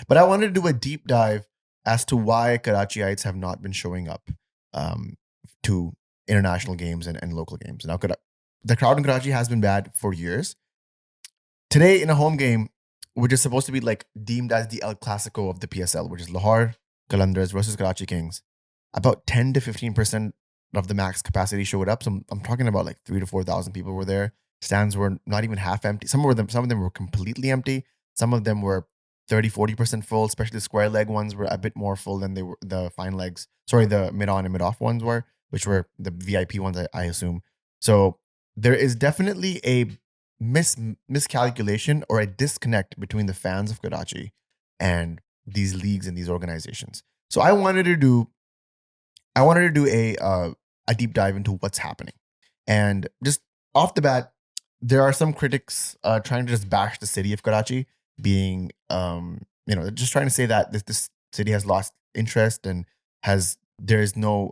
But I wanted to do a deep dive as to why Karachiites have not been showing up to international games and local games. Now, the crowd in Karachi has been bad for years. Today, in a home game, which is supposed to be like deemed as the El Clasico of the PSL, which is Lahore Qalandars versus Karachi Kings, about 10 to 15% of the max capacity showed up. So I'm talking about like 3,000 to 4,000 people were there. Stands were not even half empty. Some of them were completely empty. Some of them were 30-40% full, especially the square leg ones were a bit more full than they were the fine legs. Sorry, the mid on and mid off ones were, which were the VIP ones, I assume. So there is definitely a miscalculation or a disconnect between the fans of Karachi and these leagues and these organizations. So I wanted to do a deep dive into what's happening. And just off the bat, there are some critics trying to just bash the city of Karachi, being just trying to say that this city has lost interest and there is no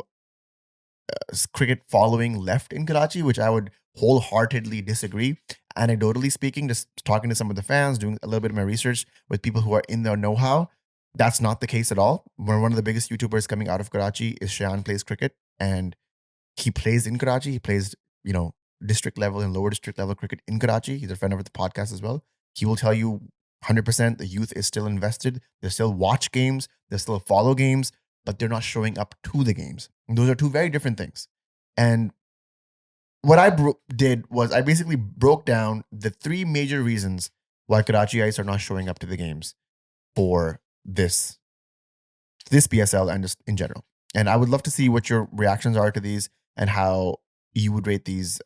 cricket following left in Karachi, which I would wholeheartedly disagree. Anecdotally speaking, just talking to some of the fans, doing a little bit of my research with people who are in the know-how, that's not the case at all. One of the biggest YouTubers coming out of Karachi is Shayan Plays Cricket, and he plays in Karachi. He plays, district level and lower district level cricket in Karachi. He's a friend of the podcast as well. He will tell you 100% the youth is still invested. They still watch games. They still follow games, but they're not showing up to the games. And those are two very different things. And what I did was I basically broke down the three major reasons why Karachiites are not showing up to the games for this PSL and just in general. And I would love to see what your reactions are to these and how you would rate these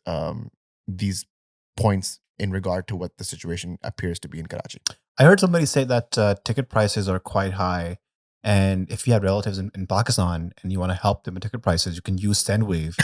points in regard to what the situation appears to be in Karachi. I heard somebody say that ticket prices are quite high. And if you have relatives in Pakistan and you want to help them with ticket prices, you can use Sendwave.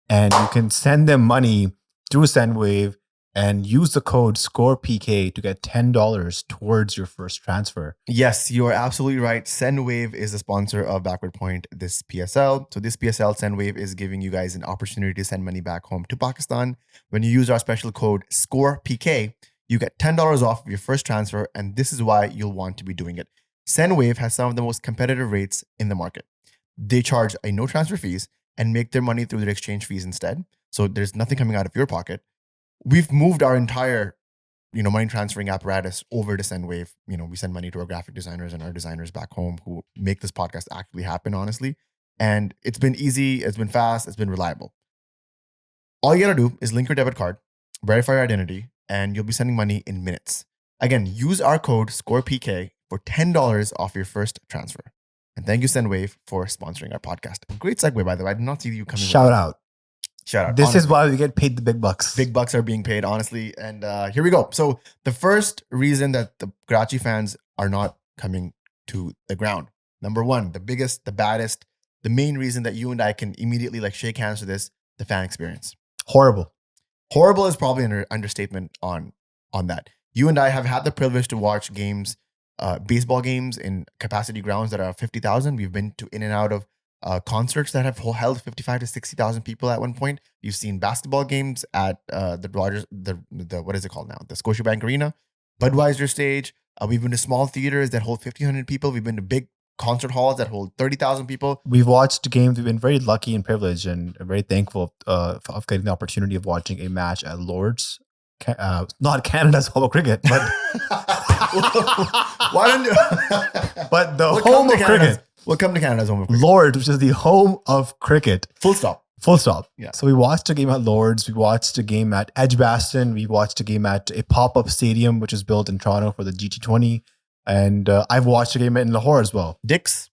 And you can send them money through Sendwave and use the code SCOREPK to get $10 towards your first transfer. Yes, you are absolutely right. Sendwave is the sponsor of Backward Point this PSL. So this PSL, Sendwave is giving you guys an opportunity to send money back home to Pakistan. When you use our special code SCOREPK, you get $10 off of your first transfer, and this is why you'll want to be doing it. Sendwave has some of the most competitive rates in the market. They charge a no transfer fees and make their money through their exchange fees instead. So there's nothing coming out of your pocket. We've moved our entire, money transferring apparatus over to Sendwave. We send money to our graphic designers and our designers back home who make this podcast actually happen, honestly. And it's been easy, it's been fast, it's been reliable. All you gotta do is link your debit card, verify your identity, and you'll be sending money in minutes. Again, use our code SCOREPK for $10 off your first transfer. And thank you, Sendwave, for sponsoring our podcast. Great segue, by the way. I did not see you coming. Shout out. This honestly. Is why we get paid the big bucks. Big bucks are being paid, honestly. And here we go. So the first reason that the Karachi fans are not coming to the ground. Number one, the biggest, the baddest, the main reason that you and I can immediately shake hands to this, the fan experience. Horrible. Horrible is probably an understatement on that. You and I have had the privilege to watch games, baseball games in capacity grounds that are 50,000. We've been in and out of concerts that have held 55 to 60,000 people at one point. You've seen basketball games at the Rogers, the what is it called now? The Scotiabank Arena, Budweiser stage. We've been to small theaters that hold 1,500 people. We've been to big concert halls that hold 30,000 people. We've watched games. We've been very lucky and privileged and very thankful of getting the opportunity of watching a match at Lord's. Not Canada's home of cricket, but why don't you? But the home of cricket. We'll come to Canada's home of cricket. Lords, which is the home of cricket. Full stop. Yeah. So we watched a game at Lords. We watched a game at Edgbaston. We watched a game at a pop-up stadium, which is built in Toronto for the GT20. And I've watched a game in Lahore as well. Dick's.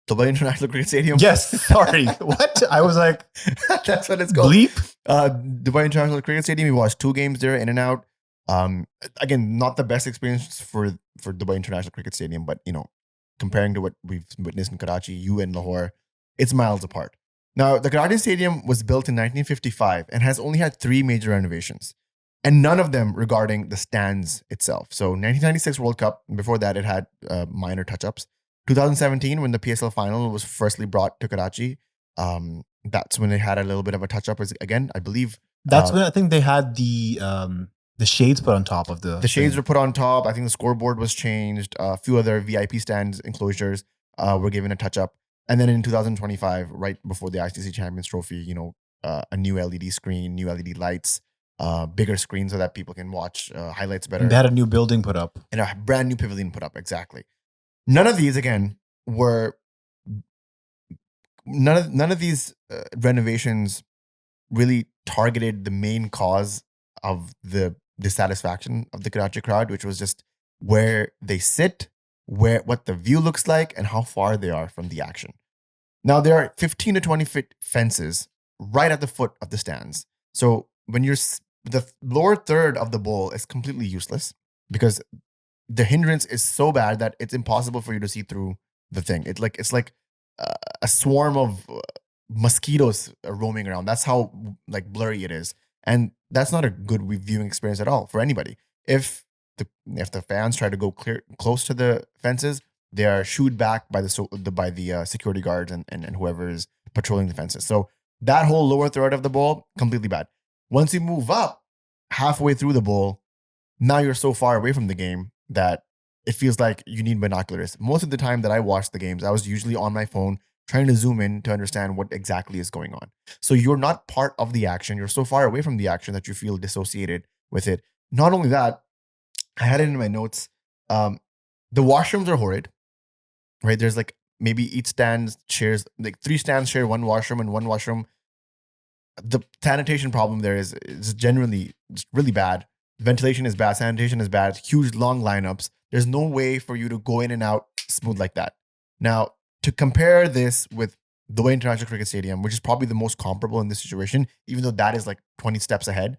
Dubai International Cricket Stadium. Yes. Sorry. What? I was like, that's what it's called. Bleep. Dubai International Cricket Stadium. We watched 2 games there, in and out. Again, not the best experience for Dubai International Cricket Stadium, but comparing to what we've witnessed in Karachi, you and Lahore, it's miles apart. Now, the Karachi Stadium was built in 1955 and has only had 3 major renovations, and none of them regarding the stands itself. So 1996 World Cup, before that it had minor touch-ups. 2017, when the PSL final was firstly brought to Karachi, that's when they had a little bit of a touch-up. Again, I believe... That's when I think they had the The shades put on top of the The shades thing. were put on top. I think the scoreboard was changed. A few other VIP stands enclosures were given a touch up. And then in 2025, right before the ICC Champions Trophy, a new LED screen, new LED lights, bigger screen so that people can watch highlights And better, they had a new building put up. and a brand new pavilion put up. Exactly. None of these, again, were none of these renovations really targeted the main cause of the dissatisfaction of the Karachi crowd, which was just where they sit, what the view looks like, and how far they are from the action. Now there are 15 to 20 foot fences right at the foot of the stands. So when the lower third of the bowl is completely useless because the hindrance is so bad that it's impossible for you to see through the thing. It's like a swarm of mosquitoes roaming around. That's how like blurry it is, and that's not a good viewing experience at all for anybody. If the fans try to go close to the fences, they are shooed back by the security guards and whoever is patrolling the fences. So that whole lower third of the bowl completely bad. Once you move up halfway through the bowl, now you're so far away from the game that it feels like you need binoculars. Most of the time that I watched the games, I was usually on my phone trying to zoom in to understand what exactly is going on. So you're not part of the action. You're so far away from the action that you feel dissociated with it. Not only that, I had it in my notes. Um, the washrooms are horrid, right? There's like maybe each stand shares, like 3 stands share one washroom, and one washroom, the sanitation problem there is generally just really bad. Ventilation is bad, sanitation is bad, huge long lineups. There's no way for you to go in and out smooth like that. Now, to compare this with the Way International Cricket Stadium, which is probably the most comparable in this situation, even though that is like 20 steps ahead.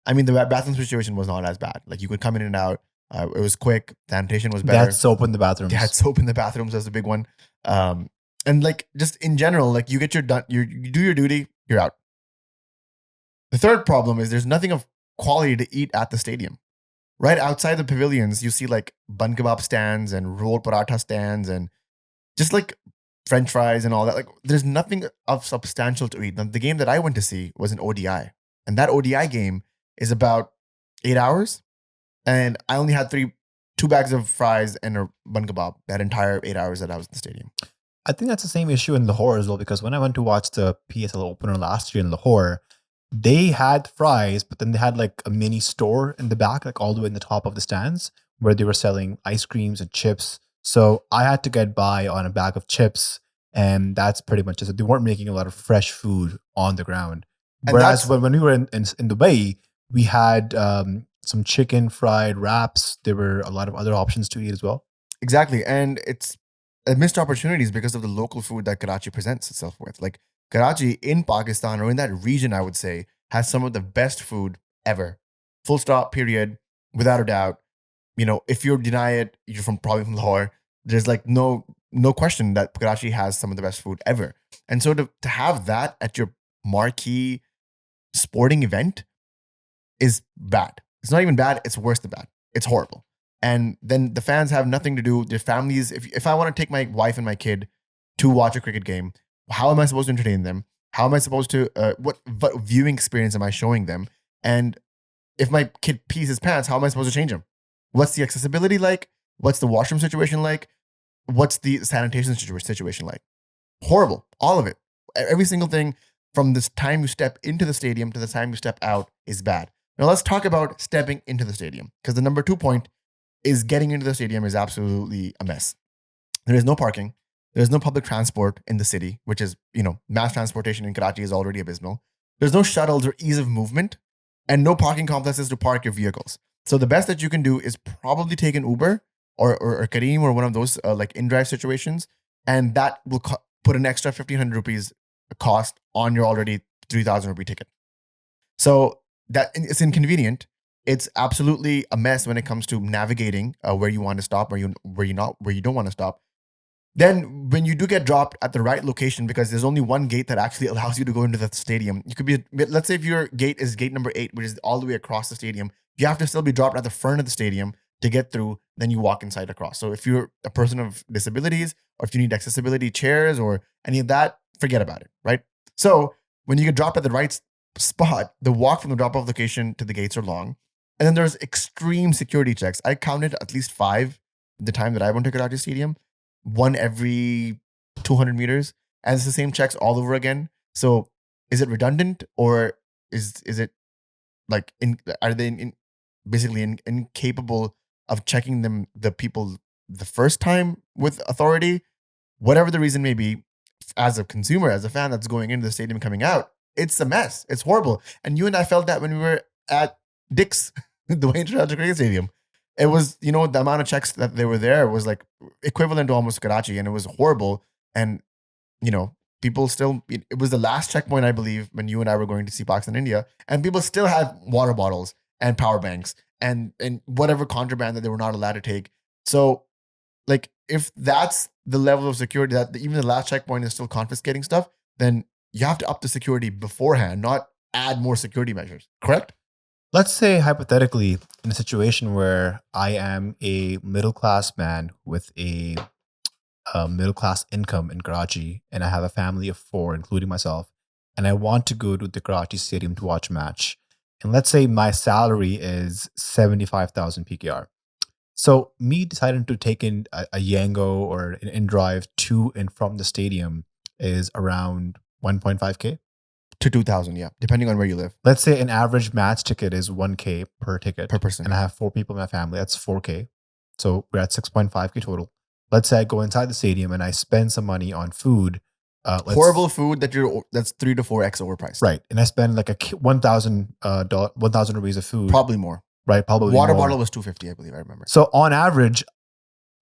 I mean, the bathroom situation was not as bad. Like you could come in and out. It was quick. Sanitation was They had better. soap in the They bathrooms. had soap in the bathrooms. That's a big one. And like just in general, like you get you do your duty, you're out. The third problem is there's nothing of quality to eat at the stadium. Right outside the pavilions, you see like bun kebab stands and rolled paratha stands and just like French fries and all that. Like there's nothing of substantial to eat. Now, the game that I went to see was an ODI, and that ODI game is about 8 hours, and I only had 2 bags of fries and a bun kebab that entire 8 hours that I was in the stadium. I think that's the same issue in Lahore as well, because when I went to watch the PSL opener last year in Lahore, they had fries, but then they had like a mini store in the back, like all the way in the top of the stands, where they were selling ice creams and chips. So I had to get by on a bag of chips, and that's pretty much it. They weren't making a lot of fresh food on the ground. And Whereas that's when we were in Dubai, we had some chicken fried wraps. There were a lot of other options to eat as well. exactly, and it's a missed opportunities because of the local food that Karachi presents itself with. Like Karachi in Pakistan or in that region, I would say, has some of the best food ever. Full stop, period, without a doubt. If you deny it, you're probably from Lahore. There's like no question that Karachi has some of the best food ever. And so to have that at your marquee sporting event is bad. It's not even bad, it's worse than bad. It's horrible. And then the fans have nothing to do. Their families, if I want to take my wife and my kid to watch a cricket game, how am I supposed to entertain them? How am I supposed to, what viewing experience am I showing them? And if my kid pees his pants, how am I supposed to change him? What's the accessibility like? What's the washroom situation like? What's the sanitation situation like? Horrible. All of it. Every single thing from this time you step into the stadium to the time you step out is bad. Now let's talk about stepping into the stadium, because the number 2 point is getting into the stadium is absolutely a mess. There is no parking. There's no public transport in the city, which is, mass transportation in Karachi is already abysmal. There's no shuttles or ease of movement, and no parking complexes to park your vehicles. So the best that you can do is probably take an Uber or Kareem or one of those like in-drive situations, and that will put an extra 1,500 rupees cost on your already 3,000 rupee ticket. So that it's inconvenient. It's absolutely a mess when it comes to navigating where you want to stop, where you don't want to stop. Then when you do get dropped at the right location, because there's only one gate that actually allows you to go into the stadium, you could be, let's say if your gate is gate number 8, which is all the way across the stadium, you have to still be dropped at the front of the stadium to get through, then you walk inside across. So if you're a person of disabilities, or if you need accessibility chairs or any of that, forget about it, right? So when you get dropped at the right spot, the walk from the drop-off location to the gates are long. And then there's extreme security checks. I counted at least 5 the time that I went to Karachi Stadium, one every 200 meters, and it's the same checks all over again. So is it redundant, or is it like are they basically incapable of checking the people the first time with authority? Whatever the reason may be, as a consumer, as a fan that's going into the stadium coming out, it's a mess. It's horrible. And you and I felt that when we were at Dick's, the Wayne International Cricket Stadium. It was, the amount of checks that they were there was like equivalent to almost Karachi, and it was horrible. And, people still, it was the last checkpoint, I believe, when you and I were going to see Pakistan, India, and people still had water bottles and power banks and whatever contraband that they were not allowed to take. So, like, if that's the level of security that even the last checkpoint is still confiscating stuff, then you have to up the security beforehand, not add more security measures. Correct? Let's say hypothetically, in a situation where I am a middle class man with a middle class income in Karachi, and I have a family of 4, including myself, and I want to go to the Karachi Stadium to watch a match. And let's say my salary is 75,000 PKR. So me deciding to take in a Yango or an InDrive to and from the stadium is around 1.5K. To 2,000, yeah, depending on where you live. Let's say an average match ticket is 1K per ticket. Per person. And I have 4 people in my family. That's 4K. So we're at 6.5K total. Let's say I go inside the stadium and I spend some money on food. Horrible food that's 3 to 4x overpriced. Right. And I spend like 1,000 rupees of food. Probably more. Right. Probably Water more. bottle was 250, I believe. I remember. So on average,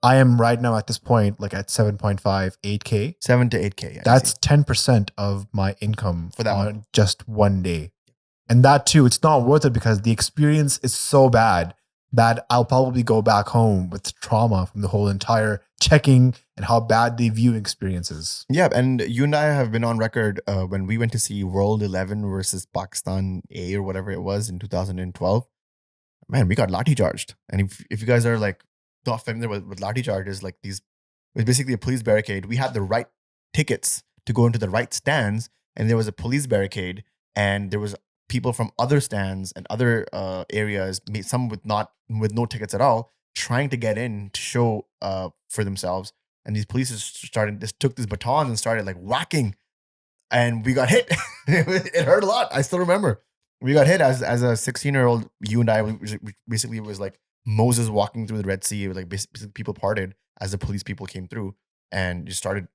I am right now at this point like at 7.5, 8K. 7 to 8K. Yeah, that's 10% of my income for that on just one day. And that too, it's not worth it because the experience is so bad that I'll probably go back home with trauma from the whole entire checking and how bad the viewing experience is. Yeah, and you and I have been on record when we went to see World 11 versus Pakistan A or whatever it was in 2012. Man, we got lathi charged. And if you guys are like not familiar with lathi charges, like it was basically a police barricade. We had the right tickets to go into the right stands, and there was a police barricade, and there was people from other stands and other areas, some with no tickets at all, trying to get in to show for themselves. And these police just took this baton and started like whacking, and we got hit. It hurt a lot. I still remember. We got hit as a 16-year-old. You and I basically, it was like Moses walking through the Red Sea. It was like basically people parted as the police people came through and just started,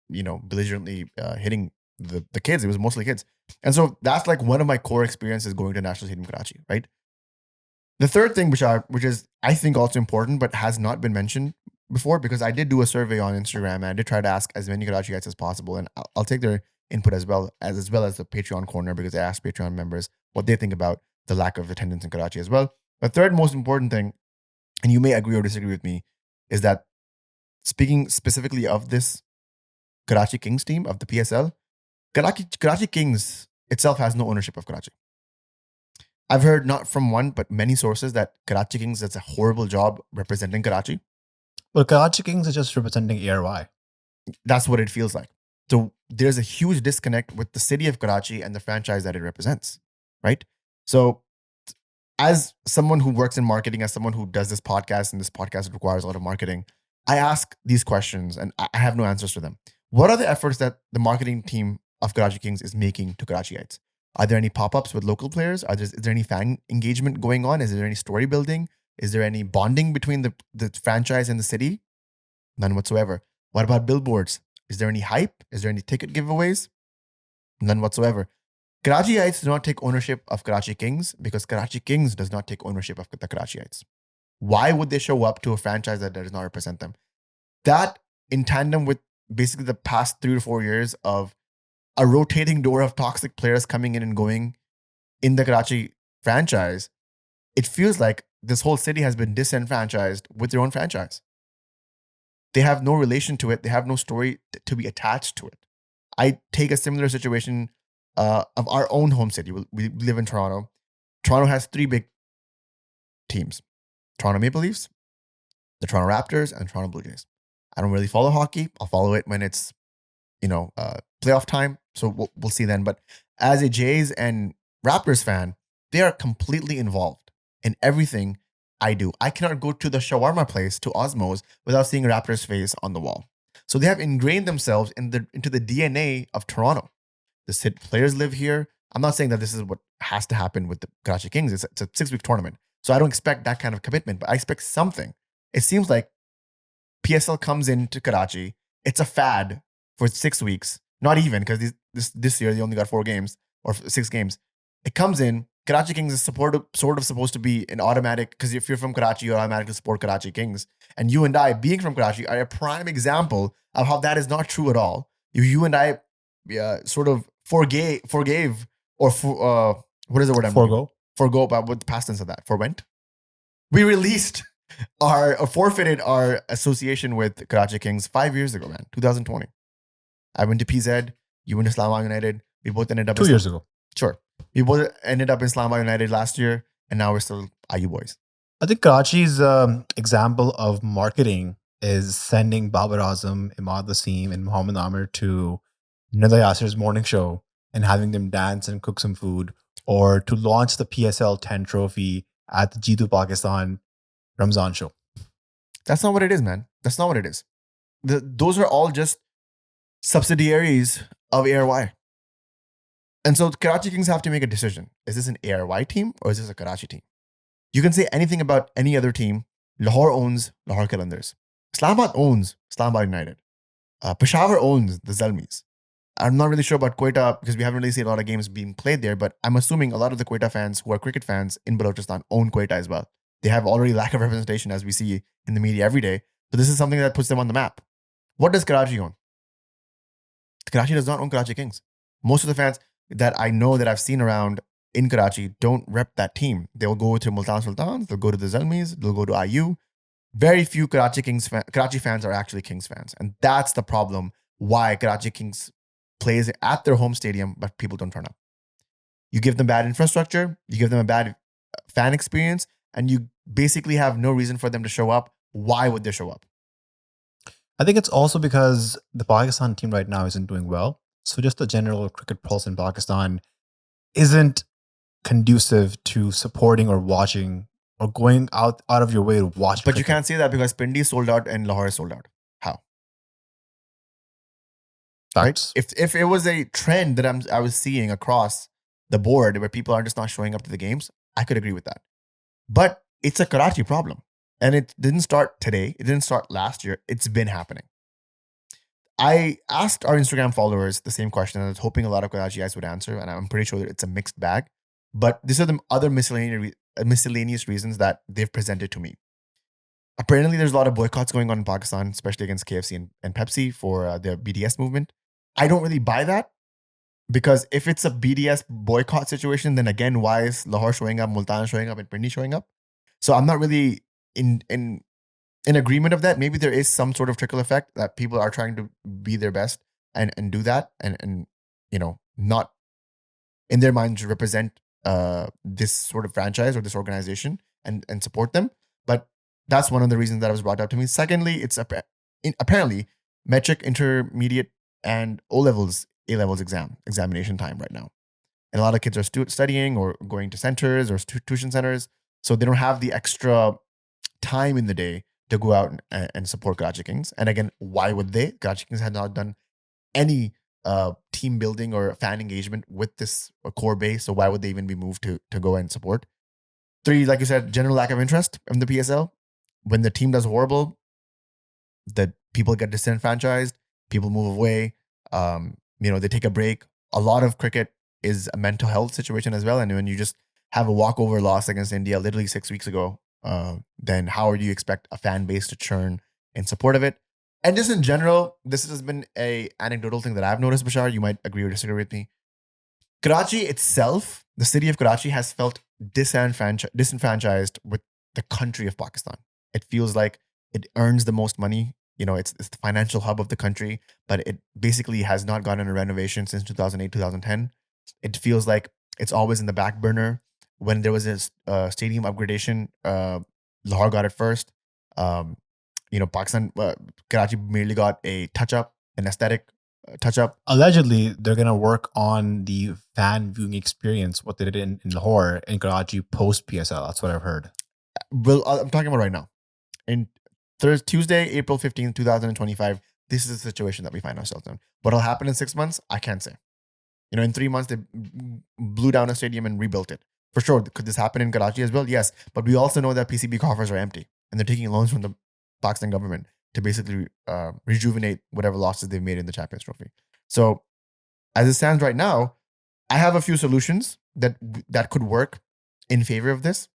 belligerently hitting the kids. It was mostly kids. And so that's like one of my core experiences going to National Stadium Karachi, right? The third thing, which is I think also important, but has not been mentioned before, because I did do a survey on Instagram and I did try to ask as many Karachi guys as possible, and I'll take their input as well as the Patreon corner, because I asked Patreon members what they think about the lack of attendance in Karachi as well. The third most important thing, and you may agree or disagree with me, is that speaking specifically of this Karachi Kings team of the PSL, Karachi Kings itself has no ownership of Karachi. I've heard not from one, but many sources that Karachi Kings does a horrible job representing Karachi. Well, Karachi Kings is just representing ARY. That's what it feels like. So there's a huge disconnect with the city of Karachi and the franchise that it represents, right? So as someone who works in marketing, as someone who does this podcast, and this podcast requires a lot of marketing, I ask these questions and I have no answers to them. What are the efforts that the marketing team of Karachi Kings is making to Karachiites? Are there any pop-ups with local players? Is there any fan engagement going on? Is there any story building? Is there any bonding between the franchise and the city? None whatsoever. What about billboards? Is there any hype? Is there any ticket giveaways? None whatsoever. Karachiites do not take ownership of Karachi Kings because Karachi Kings does not take ownership of the Karachiites. Why would they show up to a franchise that does not represent them? That, in tandem with basically the past 3 to 4 years of a rotating door of toxic players coming in and going in the Karachi franchise, it feels like this whole city has been disenfranchised with their own franchise. They have no relation to it. They have no story to be attached to it. I take a similar situation of our own home city. We live in Toronto. Toronto has 3 big teams: Toronto Maple Leafs, the Toronto Raptors, and Toronto Blue Jays. I don't really follow hockey. I'll follow it when it's, playoff time. So we'll see then. But as a Jays and Raptors fan, they are completely involved in everything I do. I cannot go to the shawarma place to Osmos without seeing Raptors' face on the wall. So they have ingrained themselves into the DNA of Toronto. The players live here. I'm not saying that this is what has to happen with the Karachi Kings. It's a 6-week tournament. So I don't expect that kind of commitment, but I expect something. It seems like PSL comes into Karachi. It's a fad for 6 weeks. Not even, because this year they only got 4 games or 6 games. It comes in. Karachi Kings is sort of supposed to be an automatic, because if you're from Karachi, you automatically support Karachi Kings. And you and I, being from Karachi, are a prime example of how that is not true at all. You and I sort of forgave or what is the word I'm looking Forgo. for? Forgo, about what the past tense of that? Forwent. We released our forfeited our association with Karachi Kings 5 years ago, man. 2020. I went to PZ. You went to Islamabad United. We both ended up 2 years ago. Sure. We both ended up in Islamabad United last year, and now we're still IU boys. I think Karachi's example of marketing is sending Babar Azam, Imad Wasim, and Mohammed Amir to Nida Yasser's morning show and having them dance and cook some food, or to launch the PSL 10 trophy at the Jitu Pakistan Ramzan show. That's not what it is, man. That's not what it is. Those are all just subsidiaries of ARY. And so Karachi Kings have to make a decision. Is this an ARY team or is this a Karachi team? You can say anything about any other team. Lahore owns Lahore Qalandars. Islamabad owns Islamabad United. Peshawar owns the Zalmis. I'm not really sure about Quetta because we haven't really seen a lot of games being played there, but I'm assuming a lot of the Quetta fans who are cricket fans in Balochistan own Quetta as well. They have already lack of representation, as we see in the media every day. So this is something that puts them on the map. What does Karachi own? Karachi does not own Karachi Kings. Most of the fans that I know that I've seen around in Karachi don't rep that team. They'll go to Multan Sultans, they'll go to the Zalmis, they'll go to IU. Very few Karachi fans are actually Kings fans. And that's the problem why Karachi Kings plays at their home stadium, but people don't turn up. You give them bad infrastructure, you give them a bad fan experience, and you basically have no reason for them to show up. Why would they show up? I think it's also because the Pakistan team right now isn't doing well. So just the general cricket pulse in Pakistan isn't conducive to supporting or watching or going out of your way to watch. But cricket. You can't say that because Pindi is sold out and Lahore is sold out. How? Right? If it was a trend that I was seeing across the board where people are just not showing up to the games, I could agree with that. But it's a Karachi problem. And it didn't start today. It didn't start last year. It's been happening. I asked our Instagram followers the same question, and I was hoping a lot of Karachi guys would answer, and I'm pretty sure that it's a mixed bag. But these are the other miscellaneous reasons that they've presented to me. Apparently, there's a lot of boycotts going on in Pakistan, especially against KFC and Pepsi for their BDS movement. I don't really buy that, because if it's a BDS boycott situation, then again, why is Lahore showing up, Multan showing up, and Pindi showing up? So I'm not really in agreement of that. Maybe there is some sort of trickle effect that people are trying to be their best and do that and not in their minds represent this sort of franchise or this organization and support them. But that's one of the reasons that was brought up to me. Secondly, it's apparently metric, intermediate, and A-levels examination time right now. And a lot of kids are studying or going to centers or tuition centers. So they don't have the extra time in the day to go out and support Karachi Kings. And again, why would they? Karachi Kings had not done any team building or fan engagement with this core base. So why would they even be moved to go and support? 3, like you said, general lack of interest in the PSL. When the team does horrible, the people get disenfranchised, people move away, they take a break. A lot of cricket is a mental health situation as well. And when you just have a walkover loss against India literally 6 weeks ago, then how do you expect a fan base to churn in support of it? And just in general, this has been a anecdotal thing that I've noticed, Bashar. You might agree or disagree with me. Karachi itself, the city of Karachi, has felt disenfranchised with the country of Pakistan. It feels like it earns the most money. It's the financial hub of the country, but it basically has not gotten a renovation since 2008, 2010. It feels like it's always in the back burner. When there was a stadium upgradation, Lahore got it first. Pakistan, Karachi merely got a touch-up, an aesthetic touch up. Allegedly, they're going to work on the fan viewing experience, what they did in Lahore and Karachi post PSL. That's what I've heard. I'm talking about right now. In Tuesday, April 15th, 2025, this is the situation that we find ourselves in. What'll happen in 6 months, I can't say. In 3 months, they blew down a stadium and rebuilt it. For sure, could this happen in Karachi as well? Yes. But we also know that PCB coffers are empty and they're taking loans from the Pakistan government to basically rejuvenate whatever losses they've made in the Champions Trophy. So as it stands right now, I have a few solutions that could work in favor of this.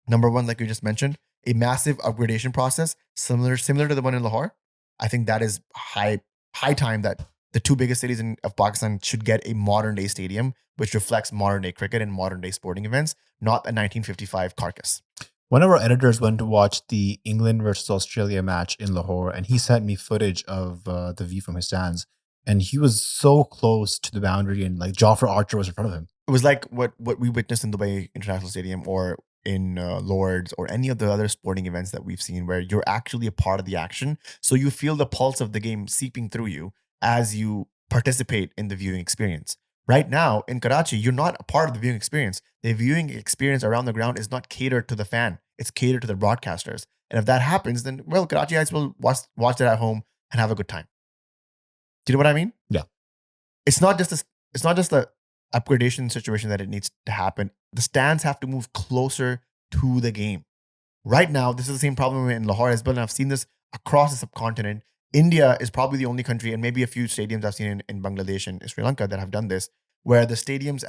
Number one, like you just mentioned, a massive upgradation process similar to the one in Lahore. I think that is high time that the two biggest cities of Pakistan should get a modern day stadium which reflects modern day cricket and modern day sporting events, not a 1955 carcass. One of our editors went to watch the England versus Australia match in Lahore, and he sent me footage of the view from his stands. And he was so close to the boundary, and like Jofra Archer was in front of him. It was like what we witnessed in Dubai International Stadium or in Lords or any of the other sporting events that we've seen, where you're actually a part of the action. So you feel the pulse of the game seeping through you as you participate in the viewing experience. Right now in Karachi, you're not a part of the viewing experience. The viewing experience around the ground is not catered to the fan. It's catered to the broadcasters. And if that happens, then, well, Karachiites will watch that at home and have a good time. Do you know what I mean? Yeah. It's not just the upgradation situation that it needs to happen. The stands have to move closer to the game. Right now, this is the same problem in Lahore as well, and I've seen this across the subcontinent. India is probably the only country, and maybe a few stadiums I've seen in Bangladesh and Sri Lanka that have done this, where the stands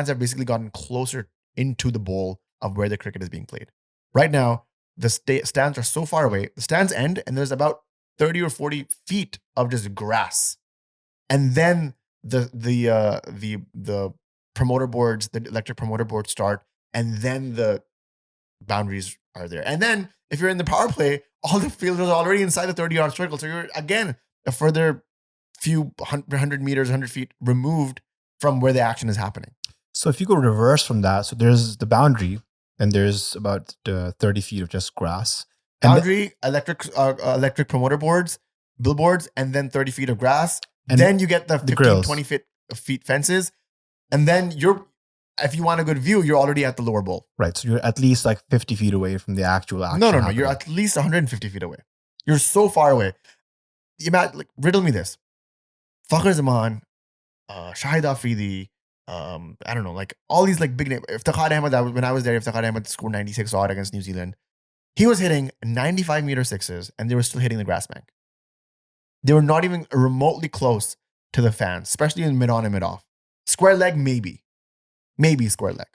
have basically gotten closer into the bowl of where the cricket is being played. Right now, the stands are so far away. The stands end, and there's about 30 or 40 feet of just grass, and then the promoter boards, the electric promoter boards start, and then the boundaries are there. And then if you're in the power play, all the fielders are already inside the 30-yard circle. So you're, again, a further few 100 meters, 100 feet removed from where the action is happening. So if you go reverse from that, so there's the boundary, and there's about 30 feet of just grass. Boundary, electric promoter boards, billboards, and then 30 feet of grass. And then you get the 15, 20 feet fences. And then if you want a good view, you're already at the lower bowl. Right. So you're at least like 50 feet away from the actual action. No. You're at least 150 feet away. You're so far away. Riddle me this. Fakhr Zaman, Shahid Afridi, I don't know, like all these like big names. Iftikhar Ahmed, when I was there, Iftikhar Ahmed scored 96 odd against New Zealand. He was hitting 95-meter sixes, and they were still hitting the grass bank. They were not even remotely close to the fans, especially in mid-on and mid-off. Square leg, maybe square leg.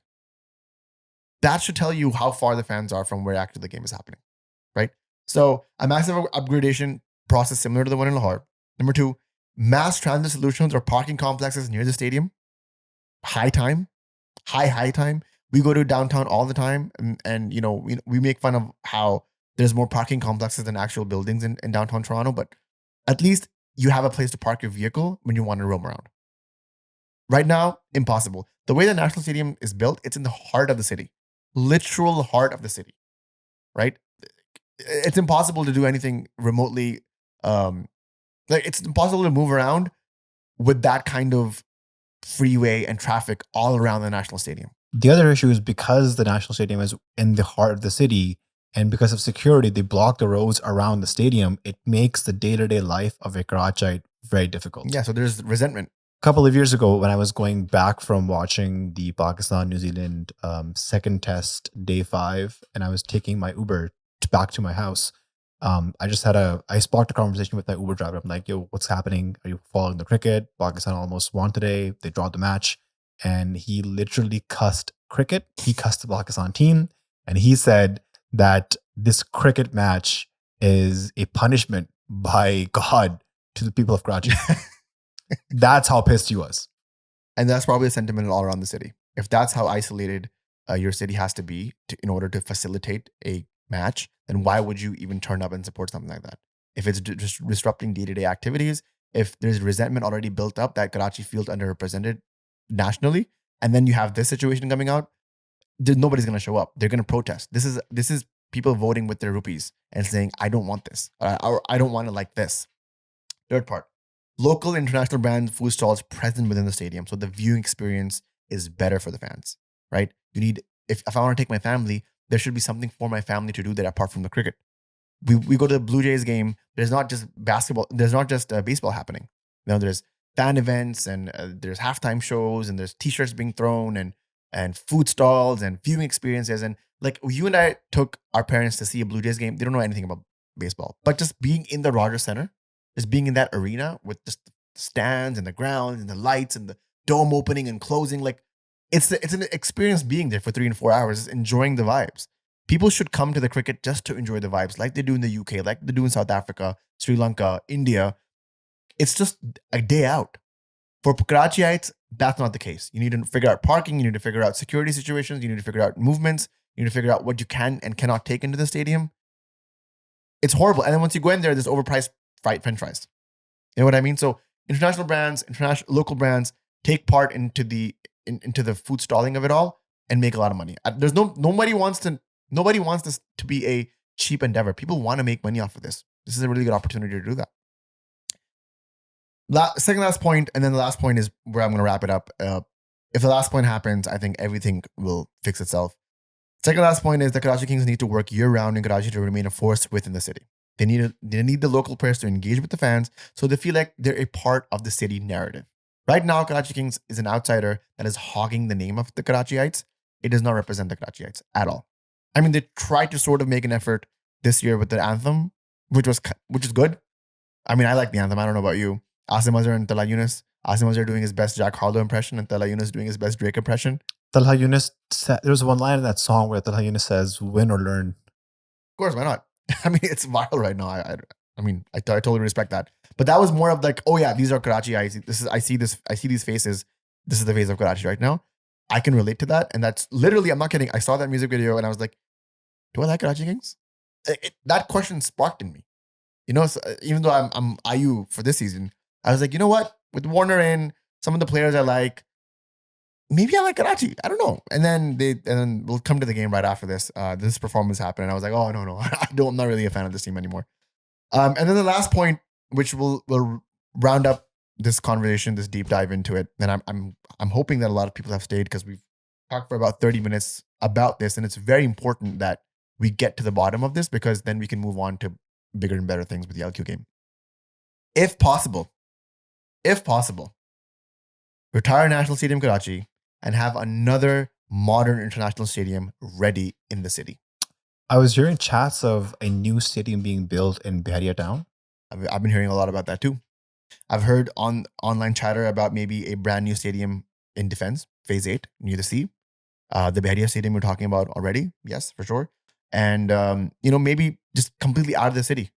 That should tell you how far the fans are from where actually the game is happening, right? So a massive upgradation process similar to the one in Lahore. Number two, mass transit solutions or parking complexes near the stadium. High time. We go to downtown all the time, and we make fun of how there's more parking complexes than actual buildings in downtown Toronto, but at least you have a place to park your vehicle when you want to roam around. Right now, impossible. The way the National Stadium is built, it's in the heart of the city. Literal heart of the city, right? It's impossible to do anything remotely. It's impossible to move around with that kind of freeway and traffic all around the National Stadium. The other issue is because the National Stadium is in the heart of the city, and because of security, they block the roads around the stadium. It makes the day-to-day life of a Karachiite very difficult. Yeah, so there's resentment. A couple of years ago, when I was going back from watching the Pakistan-New Zealand second test, day 5, and I was taking my Uber back to my house, I sparked a conversation with my Uber driver. I'm like, yo, what's happening? Are you following the cricket? Pakistan almost won today. They dropped the match. And he literally cussed cricket. He cussed the Pakistan team. And he said that this cricket match is a punishment by God to the people of Karachi. That's how pissed he was. And that's probably a sentiment all around the city. If that's how isolated your city has to be in order to facilitate a match, then why would you even turn up and support something like that? If it's just disrupting day-to-day activities, if there's resentment already built up that Karachi feels underrepresented nationally, and then you have this situation coming out, nobody's going to show up. They're going to protest. This is people voting with their rupees and saying, I don't want this, or I don't want it like this. Third part, local international brand food stalls present within the stadium, so the viewing experience is better for the fans, right? You need if I want to take my family, there should be something for my family to do there apart from the cricket. We go to the Blue Jays game. There's not just basketball. There's not just baseball happening. There's fan events and there's halftime shows and there's T-shirts being thrown and food stalls and viewing experiences. And like you and I took our parents to see a Blue Jays game. They don't know anything about baseball, but just being in the Rogers Center, just being in that arena with just the stands and the ground and the lights and the dome opening and closing, like it's an experience being there for 3 and 4 hours, just enjoying the vibes. People should come to the cricket just to enjoy the vibes, like they do in the UK, like they do in South Africa, Sri Lanka, India. It's just a day out. For Karachiites, that's not the case. You need to figure out parking, you need to figure out security situations, you need to figure out movements, you need to figure out what you can and cannot take into the stadium. It's horrible. And then once you go in there, there's overpriced French fries. You know what I mean? So international brands, local brands take part into the food stalling of it all and make a lot of money. Nobody wants this to be a cheap endeavor. People want to make money off of this. This is a really good opportunity to do that. Second last point, and then the last point is where I'm going to wrap it up. If the last point happens, I think everything will fix itself. Second last point is the Karachi Kings need to work year-round in Karachi to remain a force within the city. They need the local players to engage with the fans so they feel like they're a part of the city narrative. Right now, Karachi Kings is an outsider that is hogging the name of the Karachiites. It does not represent the Karachiites at all. I mean, they tried to sort of make an effort this year with the anthem, which is good. I mean, I like the anthem. I don't know about you. Asim Azhar and Talha Yunus. Asim Azhar doing his best Jack Harlow impression and Talha Yunus doing his best Drake impression. Talha Yunus said, there's one line in that song where Talha Yunus says, "Win or learn." Of course, why not? I mean, it's viral right now. I totally respect that. But that was more of like, oh yeah, these are Karachi. I see these faces. This is the face of Karachi right now. I can relate to that, and that's literally. I'm not kidding. I saw that music video and I was like, do I like Karachi Kings? That question sparked in me. You know, so even though I'm IU for this season, I was like, you know what? With Warner in, some of the players I like, maybe I like Karachi. I don't know. And then we'll come to the game right after this. This performance happened, and I was like, oh no, I'm not really a fan of this team anymore. And then the last point, which will round up this conversation, this deep dive into it. And I'm hoping that a lot of people have stayed because we've talked for about 30 minutes about this, and it's very important that we get to the bottom of this because then we can move on to bigger and better things with the LQ game. If possible, retire National Stadium Karachi and have another modern international stadium ready in the city. I was hearing chats of a new stadium being built in Bahariya town. I've been hearing a lot about that too. I've heard online chatter about maybe a brand new stadium in Defense, Phase 8, near the sea. The Bahariya Stadium we're talking about already. Yes, for sure. And, maybe just completely out of the city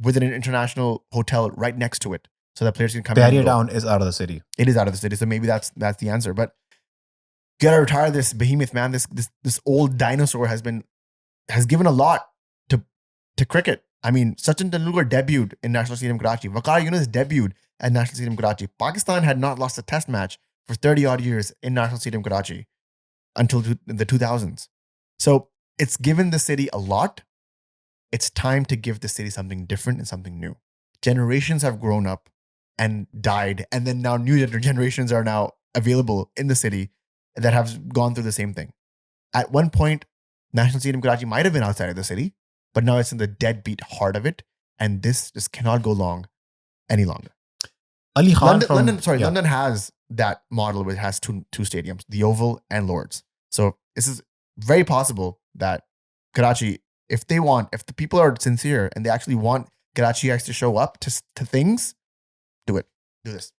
with an international hotel right next to it so that players can come in. Bahariya town is out of the city. It is out of the city. So maybe that's the answer. But you gotta retire this behemoth, man. This old dinosaur has given a lot to cricket. I mean, Sachin Tendulkar debuted in National Stadium Karachi. Waqar Younis debuted at National Stadium Karachi. Pakistan had not lost a test match for 30 odd years in National Stadium Karachi until the 2000s. So it's given the city a lot. It's time to give the city something different and something new. Generations have grown up and died, and then now new generations are now available in the city that have gone through the same thing. At one point, National Stadium Karachi might have been outside of the city, but now it's in the deadbeat heart of it, and this just cannot go any longer. Ali Khan London has that model where it has two stadiums, the Oval and Lord's. So this is very possible that Karachi, if the people are sincere and they actually want Karachiites to show up to things, do it. Do this.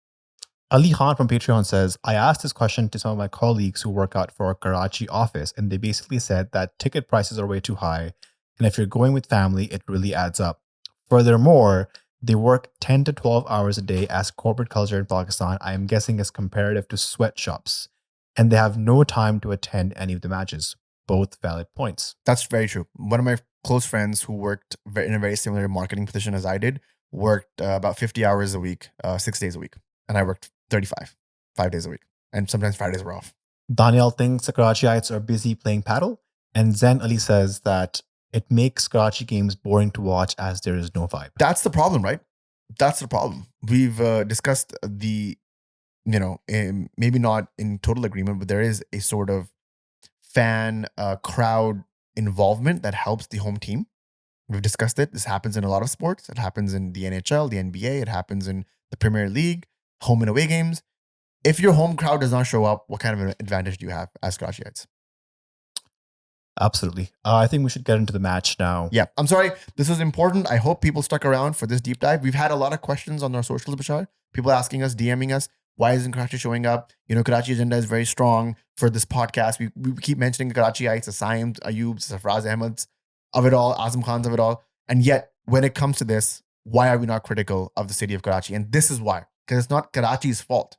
Ali Khan from Patreon says, I asked this question to some of my colleagues who work out for our Karachi office, and they basically said that ticket prices are way too high. And if you're going with family, it really adds up. Furthermore, they work 10 to 12 hours a day as corporate culture in Pakistan, I am guessing is comparative to sweatshops. And they have no time to attend any of the matches. Both valid points. That's very true. One of my close friends who worked in a very similar marketing position as I did, worked about 50 hours a week, 6 days a week. And I worked 35, 5 days a week. And sometimes Fridays were off. Daniel thinks the Karachiites are busy playing paddle. And Zen Ali says that it makes Karachi games boring to watch as there is no vibe. That's the problem, right? That's the problem. We've discussed maybe not in total agreement, but there is a sort of fan crowd involvement that helps the home team. We've discussed it. This happens in a lot of sports. It happens in the NHL, the NBA. It happens in the Premier League, home and away games. If your home crowd does not show up, what kind of an advantage do you have as Karachiites? Absolutely. I think we should get into the match now. Yeah, I'm sorry. This was important. I hope people stuck around for this deep dive. We've had a lot of questions on our socials, Bashar. People asking us, DMing us, why isn't Karachi showing up? Karachi agenda is very strong for this podcast. We keep mentioning Karachiites, Asaim, Ayubs, Safraz Ahmeds, of it all, Azam Khans of it all. And yet, when it comes to this, why are we not critical of the city of Karachi? And this is why. Because it's not Karachi's fault.